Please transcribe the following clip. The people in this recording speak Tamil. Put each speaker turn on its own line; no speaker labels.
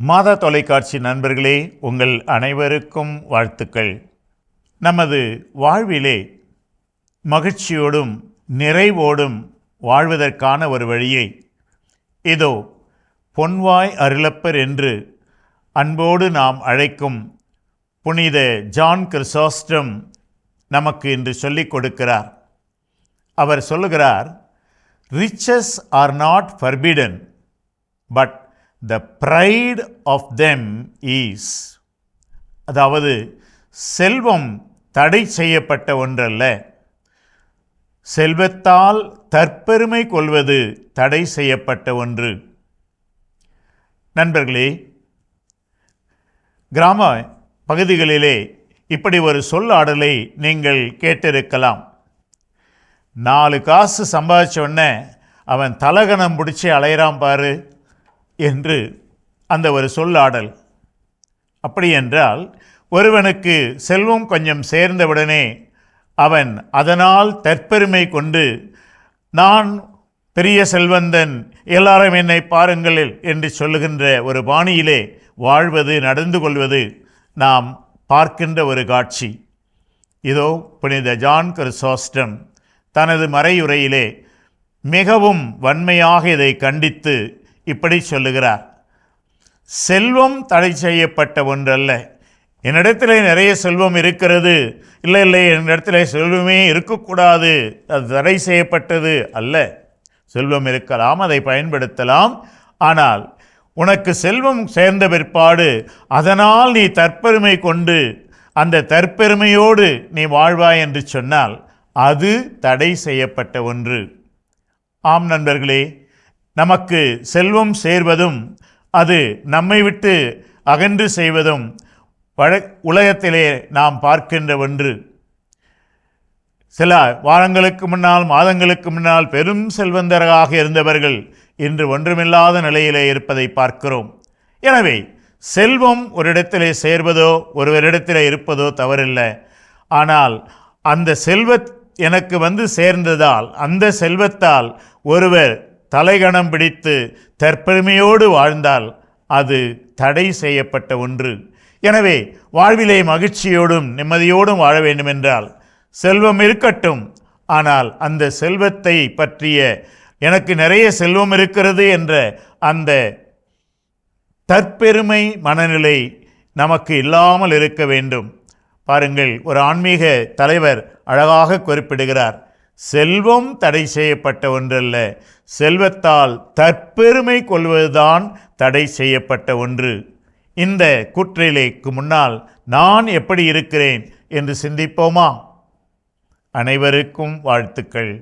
மாதா தொலைக்காட்சி நண்பர்களே, உங்கள் அனைவருக்கும் வாழ்த்துக்கள். நமது வாழ்விலே மகிழ்ச்சியோடும் நிறைவோடும் வாழ்வதற்கான ஒரு வழியை இதோ பொன்வாய் அருளப்பர் என்று அன்போடு நாம் அழைக்கும் புனித ஜான் கிறிசோஸ்டம் நமக்கு இன்று சொல்லிக் கொடுக்கிறார். அவர் சொல்லுகிறார், riches are not forbidden but the pride of them is. அதாவது செல்வம் தடை செய்யப்பட்ட ஒன்றல்ல, செல்வத்தால் தற்பெருமை கொள்வது தடை செய்யப்பட்ட ஒன்று. நண்பர்களே, கிராம பகுதிகளிலே இப்படி ஒரு சொல்லாடலை நீங்கள் கேட்டிருக்கலாம். 4 காசு சம்பாதிச்ச உடனே அவன் தலகணம் பிடிச்சி அலையிறான் பாரு என்று அந்த ஒரு சொல்லாடல். அப்படி என்றால் ஒருவனுக்கு செல்வம் கொஞ்சம் சேர்ந்தவுடனே அவன் அதனால் தற்பெருமை கொண்டு நான் பெரிய செல்வந்தன், எல்லாரும் என்னை பாருங்கள் என்று சொல்லுகின்ற ஒரு பாணியிலே வாழ்வது, நடந்து கொள்வது நாம் பார்க்கின்ற ஒரு காட்சி. இதோ புனித ஜான் கிறிசோஸ்டம் தனது மறையுரையிலே மிகவும் வன்மையாக இதை கண்டித்து இப்படி சொல்லுகிறார். செல்வம் தடை செய்யப்பட்ட ஒன்றல்ல. என்னிடத்திலே நிறைய செல்வம் இருக்கிறது, இல்லை என்னிடத்திலே செல்வமே இருக்கக்கூடாது, அது தடை செய்யப்பட்டது அல்ல. செல்வம் இருக்கலாம், அதை பயன்படுத்தலாம். ஆனால் உனக்கு செல்வம் சேர்ந்த பிற்பாடு அதனால் நீ தற்பெருமை கொண்டு அந்த தற்பெருமையோடு நீ வாழ்வாய் என்று சொன்னால் அது தடை செய்யப்பட்ட ஒன்று. ஆம் நண்பர்களே, நமக்கு செல்வம் சேர்வதும் அது நம்மை விட்டு அகன்று செய்வதும் உலகத்திலே நாம் பார்க்கின்ற ஒன்று. சில வாரங்களுக்கு முன்னால், மாதங்களுக்கு முன்னால் பெரும் செல்வந்தராக இருந்தவர்கள் இன்று ஒன்றுமில்லாத நிலையிலே இருப்பதை பார்க்கிறோம். எனவே செல்வம் ஒரு இடத்திலே சேர்வதோ ஒருவரிடத்திலே இருப்பதோ தவறில்லை. ஆனால் அந்த எனக்கு சேர்ந்ததால், அந்த செல்வத்தால் ஒருவர் தலைகணம் பிடித்து தற்பெருமையோடு வாழ்ந்தால் அது தடை செய்யப்பட்ட ஒன்று. எனவே வாழ்விலே மகிழ்ச்சியோடும் நிம்மதியோடும் வாழ வேண்டுமென்றால் செல்வம் இருக்கட்டும், ஆனால் அந்த செல்வத்தை பற்றிய எனக்கு நிறைய செல்வம் இருக்கிறது என்ற அந்த தற்பெருமை மனநிலை நமக்கு இல்லாமல் இருக்க வேண்டும். பாருங்கள், ஒரு ஆன்மீக தலைவர் அழகாக குறிப்பிடுகிறார், செல்வம் தடை செய்யப்பட்ட ஒன்றல்ல, செல்வத்தால் தற்பெருமை கொள்வதுதான் தடை செய்யப்பட்ட ஒன்று. இந்த கூற்றிலேக்கு முன்னால் நான் எப்படி இருக்கிறேன் என்று சிந்திப்போமா? அனைவருக்கும் வாழ்த்துக்கள்.